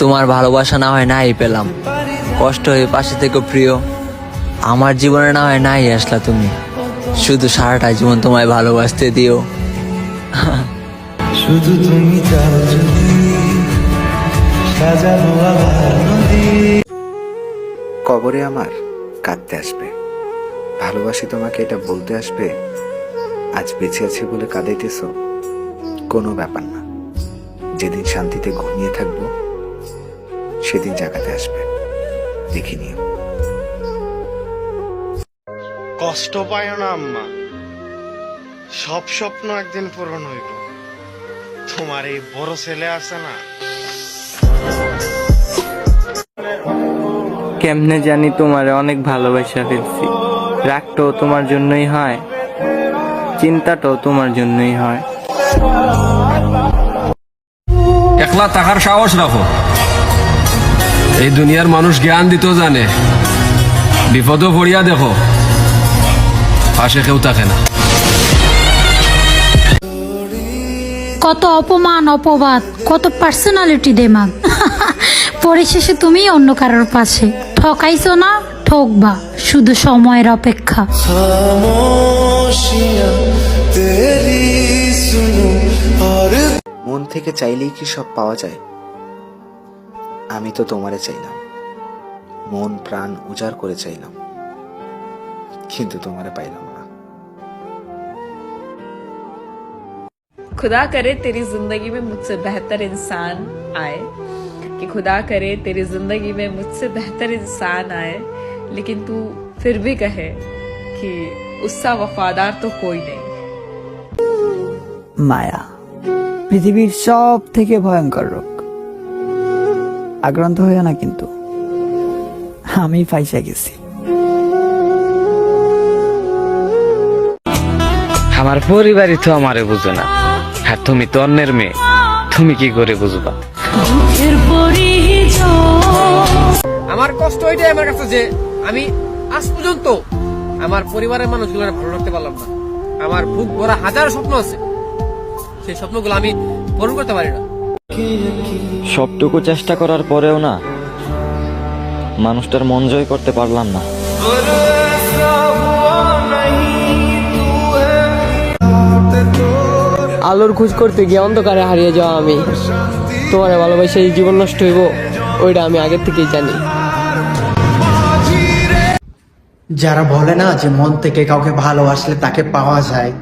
তোমার ভালোবাসা না হয় নাই পেলাম, কষ্ট হয়ে পাশে থেকে প্রিয়। আমার জীবনে না হয় নাই আসলা তুমি, শুধু সারাটা জীবন তোমায় ভালোবাসতে দিও। শুধু তুমি চাও যদি সাজাবো আবার নদী। কবরে আমার কাঁদতে আসবে, ভালোবাসি তোমাকে এটা বলতে আসবে। আজ বেঁচে আছি বলে কাঁদাইতেছ, কোনো ব্যাপার না। যেদিন শান্তিতে ঘুমিয়ে থাকবো সেদিন জাগাতে আসবে, দেখে নিও। কষ্ট পায় না আম্মা, সব স্বপ্ন একদিন পূরণ হইব। তোমার এই বড় ছেলে আছে না, কেমনে জানি তোমারে অনেক ভালোবাসা ফেলছি। রাগটাও তোমার জন্যই হয়, চিন্তাটাও তোমার জন্যই হয়। একলা থাকার সাহস রাখো। এই দুনিয়ার মানুষ জ্ঞান দিতেও জানে, বিপদও পড়িয়া দেখো, পাশে কেউ থাকে না। কত অপমান অপবাদ, কত পার্সোনালিটি দেমাগ। পরিশেষে তুমি অন্য কারোর পাশে। ঠকাইছো না, ঠকবা, শুধু সময়ের অপেক্ষা। মন থেকে চাইলেই কি সব পাওয়া যায়? আমি তো তোমারে চাইলাম, মন প্রাণ উজাড় করে চাইলাম, কিন্তু তোমারে পাইলাম না। खुदा करे तेरी जिंदगी में मुझसे बेहतर इंसान आए, कि खुदा करे तेरी जिंदगी में मुझसे बेहतर इंसान आए, लेकिन तू फिर भी कहे कि उससा वफादार तो कोई नहीं। মায়া পৃথিবীর সব থেকে ভয়ঙ্কর রোগ। আক্রান্ত হইও না, কিন্তু আমি ফাইসা গেছি। আমার পরিবারই তো আমারে বুঝে না, আর তুমি তো অন্যের মেয়ে, তুমি কি করে বুঝবা? আমার কষ্ট ওইটাই আমার কাছে যে আমি আজ পর্যন্ত আমার পরিবারের মানুষগুলো ভালো রাখতে পারলাম না। আমার বুক ভরা হাজার স্বপ্ন আছে, সেই স্বপ্নগুলো আমি পূরণ করতে পারি না। সবটুকু চেষ্টা করার পরেও না, মানুষটার মন জয় করতে পারলাম না। আলোর খোঁজ করতে গিয়ে অন্ধকারে হারিয়ে যাওয়া আমি। তোমার ভালোবাসা এই জীবন নষ্ট হইব, ওইটা আমি আগের থেকেই জানি। যারা বলে না যে মন থেকে কাউকে ভালোবাসলে তাকে পাওয়া যায়,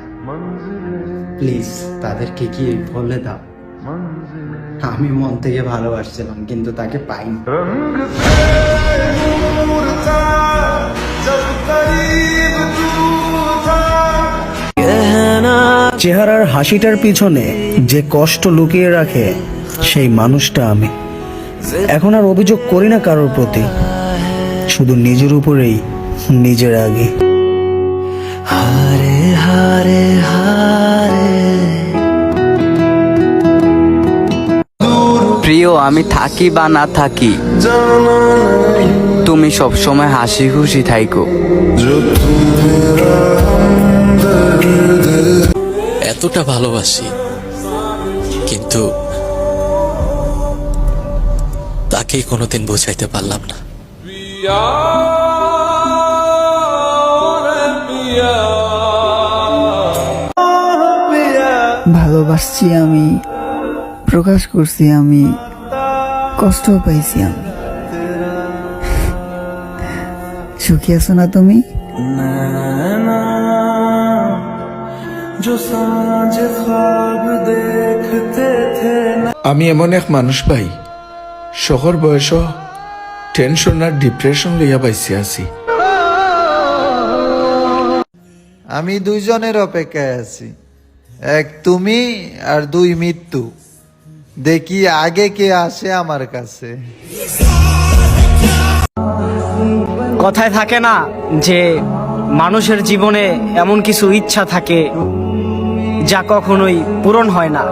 প্লিজ তাদেরকে কি বলে দাও, আমি মন থেকে ভালোবাসছিলাম কিন্তু তাকে পাইনি। চেহারার হাসিটার পিছনে যে কষ্ট লুকিয়ে রাখে সেই মানুষটা আমি। এখন আর অভিযোগ করি না কারোর প্রতি, শুধু নিজের উপরেই নিজের আগে। হারে হারে হারে প্রিয়, আমি থাকি বা না থাকি, তুমি সব সময় হাসি খুশি থাইকো। এতটা ভালোবাসি, কিন্তু তাকেই কোনোদিন বোঝাইতে পারলাম না। ভালোবাসছি আমি, প্রকাশ করছি আমি, কষ্ট পাইছি আমি। সুখী আছো না তুমি? আমি এমন এক মানুষ ভাই, শহর বয়স টেনশন আর ডিপ্রেশন লইয়া পাইছি আছি। আমি দুইজনের অপেক্ষায় আছি, এক তুমি আর দুই মৃত্যু। দেখি আগে কে আসে আমার কাছে। কথায় থাকে না যে মানুষের জীবনে এমন কিছু ইচ্ছা থাকে যা কখনোই পূরণ হয় না।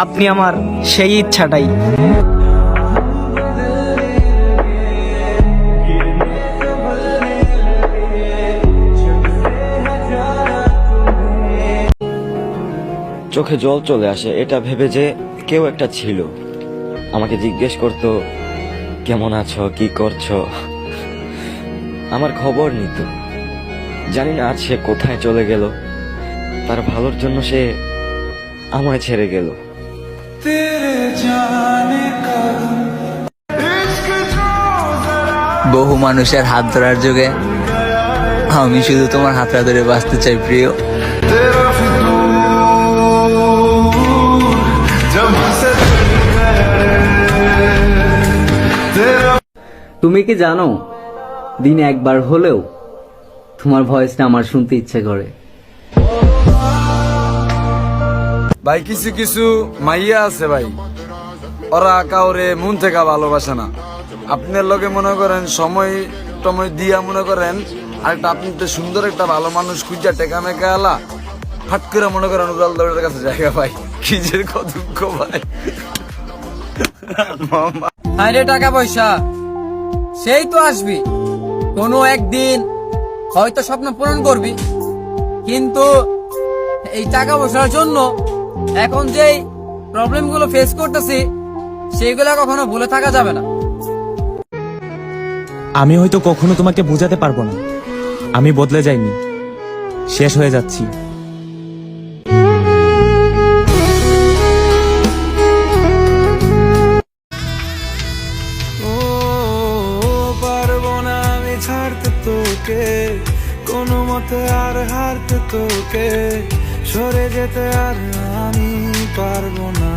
আপনি আমার সেই ইচ্ছাটাই। চোখে জল চলে আসে এটা ভেবে যে কেউ একটা ছিল, আমাকে জিজ্ঞেস করতো কেমন আছো, কি করছো, আমার খবর নিত। জানি না আজ সে কোথায় চলে গেল, তার ভালোর জন্য সে আমায় ছেড়ে গেল। বহু মানুষের হাত ধরার যুগে আমি শুধু তোমার হাতটা ধরে বাঁচতে চাই প্রিয়। তুমি কি জানো দিনে একবার হলেও তোমার ভয়েসটা আমার শুনতে ইচ্ছে করে। ভাই কিছু কিছু মাইয়া আছে ভাই, ওরা কাউরে মন থেকে ভালোবাসে না। আপনার লগে মনে করেন সময় টময় দিয়া মনে করেন আরেকটা আপনি তো সুন্দর একটা ভালো মানুষ খুঁজা টেকা মেকা আলা ফাট করে মনে করেন উড়াল দৌড়ের কাছে জায়গা ভাই, কি যে দুঃখ ভাই। আরে টাকা পয়সা সেই তো আসবি, কোনো একদিন হয়তো স্বপ্ন পূরণ করবি, কিন্তু এই টাকা পয়সার জন্য এখন যেই প্রবলেম গুলো ফেস করতেছি সেইগুলো কখনো ভুলে থাকা যাবে না। আমি হয়তো কখনো তোমাকে বোঝাতে পারবো না, আমি বদলে যাইনি, শেষ হয়ে যাচ্ছি। পারবো না আমি ছাড়তে তোকে, কোনো মতে আর হারতে তোকে, সরে যেতে আর আমি পারবো না।